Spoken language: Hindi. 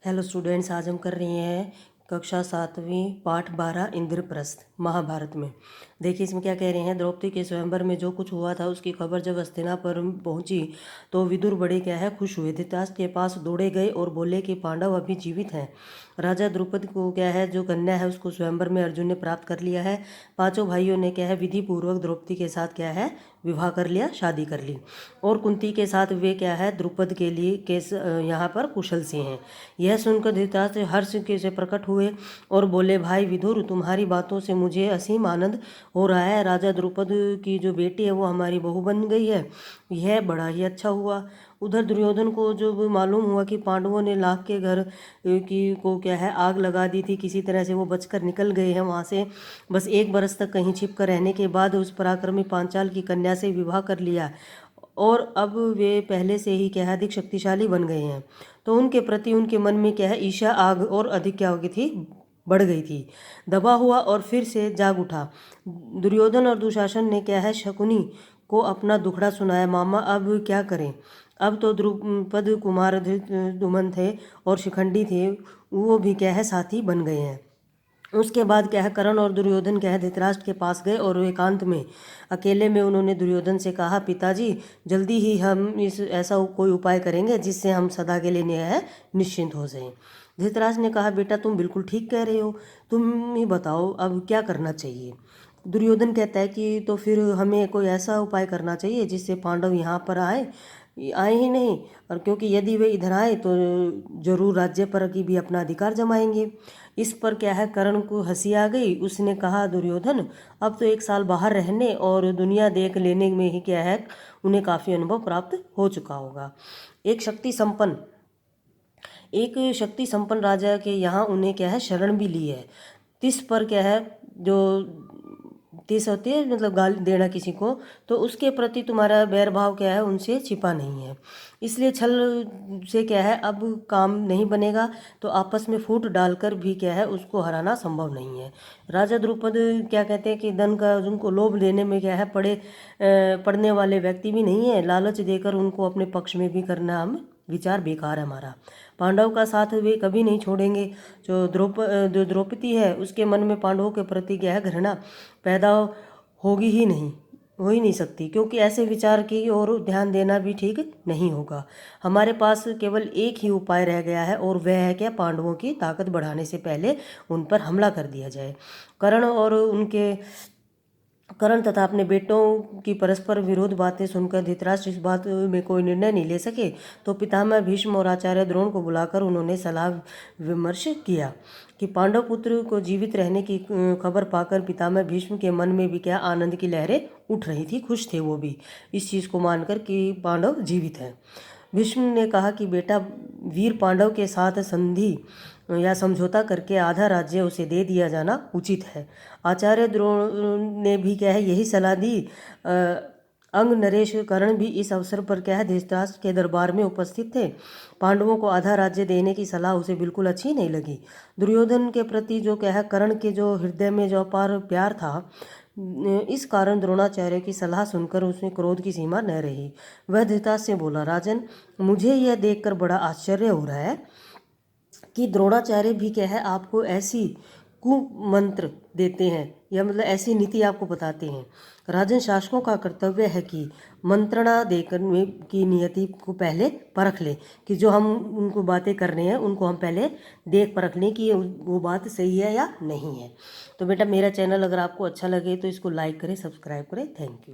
हेलो स्टूडेंट्स, आज हम कर रहे हैं कक्षा 7वीं पाठ 12 इंद्रप्रस्थ महाभारत में। देखिए इसमें क्या कह रहे हैं। द्रौपदी के स्वयंवर में जो कुछ हुआ था उसकी खबर जब हस्तिनापुर पहुंची तो विदुर बड़े क्या है खुश हुए। धृतराष्ट्र के पास दौड़े गए और बोले कि पांडव अभी जीवित हैं। राजा द्रुपद को क्या है जो कन्या है उसको स्वयंवर में अर्जुन ने प्राप्त कर लिया है। पांचों भाइयों ने क्या है विधि पूर्वक द्रौपदी के साथ क्या है विवाह कर लिया, शादी कर ली। और कुंती के साथ वे क्या है द्रुपद के लिए यहाँ पर कुशल से हैं। यह सुनकर धृतराष्ट्र हर्ष के से प्रकट हुए और बोले, भाई विदुर, तुम्हारी बातों से मुझे असीम आनंद हो रहा है। राजा द्रुपद की जो बेटी है वो हमारी बहू बन गई है, यह बड़ा ही अच्छा हुआ। उधर दुर्योधन को जो मालूम हुआ कि पांडवों ने लाख के घर की को क्या है आग लगा दी थी, किसी तरह से वो बचकर निकल गए हैं वहाँ से। बस 1 बरस तक कहीं छिप कर रहने के बाद उस पराक्रमी पांचाल की कन्या से विवाह कर लिया और अब वे पहले से ही क्या है अधिक शक्तिशाली बन गए हैं। तो उनके प्रति उनके मन में क्या है ईर्ष्या आग और अधिक क्या हो गई थी, बढ़ गई थी। दबा हुआ और फिर से जाग उठा। दुर्योधन और दुशासन ने क्या है शकुनी को अपना दुखड़ा सुनाया। मामा अब क्या करें। अब तो द्रुपद कुमार धृतद्युम्न थे और शिखंडी थे, वो भी क्या है साथी बन गए हैं। उसके बाद क्या है कर्ण और दुर्योधन क्या है धृतराष्ट्र के पास गए और एकांत में अकेले में उन्होंने दुर्योधन से कहा, पिताजी जल्दी ही हम इस ऐसा कोई उपाय करेंगे जिससे हम सदा के लिए है निश्चिंत हो जाएं। धृतराष्ट्र ने कहा, बेटा तुम बिल्कुल ठीक कह रहे हो, तुम ही बताओ अब क्या करना चाहिए। दुर्योधन कहता है कि तो फिर हमें कोई ऐसा उपाय करना चाहिए जिससे पांडव यहाँ पर आए ही नहीं, और क्योंकि यदि वे इधर आए तो जरूर राज्य पर की भी अपना अधिकार जमाएंगे। इस पर क्या है कर्ण को हंसी आ गई। उसने कहा, दुर्योधन अब तो 1 साल बाहर रहने और दुनिया देख लेने में ही क्या है उन्हें काफ़ी अनुभव प्राप्त हो चुका होगा। एक शक्ति संपन्न राजा के यहाँ उन्हें क्या है शरण भी ली है। तिस पर क्या है जो तिस होती है मतलब गाली देना किसी को, तो उसके प्रति तुम्हारा बैर भाव क्या है उनसे छिपा नहीं है। इसलिए छल से क्या है अब काम नहीं बनेगा, तो आपस में फूट डालकर भी क्या है उसको हराना संभव नहीं है। राजा द्रुपद क्या कहते हैं कि धन का उनको लोभ देने में क्या है पड़ने वाले व्यक्ति भी नहीं है। लालच देकर उनको अपने पक्ष में भी करना हम विचार बेकार है हमारा। पांडव का साथ वे कभी नहीं छोड़ेंगे। जो द्रौपदी है उसके मन में पांडवों के प्रति क्या है घृणा पैदा होगी ही नहीं, हो ही नहीं सकती, क्योंकि ऐसे विचार की ओर ध्यान देना भी ठीक नहीं होगा। हमारे पास केवल एक ही उपाय रह गया है और वह है क्या पांडवों की ताकत बढ़ाने से पहले उन पर हमला कर दिया जाए। कर्ण तथा अपने बेटों की परस्पर विरोध बातें सुनकर धृतराष्ट्र इस बात में कोई निर्णय नहीं ले सके, तो पितामह भीष्म और आचार्य द्रोण को बुलाकर उन्होंने सलाह विमर्श किया कि पांडव पुत्र को जीवित रहने की खबर पाकर पितामह भीष्म के मन में भी क्या आनंद की लहरें उठ रही थी। खुश थे वो भी इस चीज़ को मानकर कि पांडव जीवित हैं। भीष्म ने कहा कि बेटा, वीर पांडव के साथ संधि या समझौता करके आधा राज्य उसे दे दिया जाना उचित है। आचार्य द्रोण ने भी क्या है यही सलाह दी। अंग नरेश कर्ण भी इस अवसर पर क्या है धृतराष्ट्र के दरबार में उपस्थित थे। पांडवों को आधा राज्य देने की सलाह उसे बिल्कुल अच्छी नहीं लगी। दुर्योधन के प्रति जो क्या है कर्ण के जो हृदय में जो अपार प्यार था, इस कारण द्रोणाचार्य की सलाह सुनकर उसमें क्रोध की सीमा न रही। वह धृतराष्ट्र से बोला, राजन, मुझे यह देखकर बड़ा आश्चर्य हो रहा है कि द्रोणाचार्य भी क्या है आपको ऐसी कुमंत्र देते हैं या मतलब ऐसी नीति आपको बताते हैं। राजन, शासकों का कर्तव्य है कि मंत्रणा देकर की नियति को पहले परख लें, कि जो हम उनको बातें कर रहे हैं उनको हम पहले देख परख लें कि वो बात सही है या नहीं है। तो बेटा मेरा चैनल अगर आपको अच्छा लगे तो इसको लाइक करें, सब्सक्राइब करें। Thank you.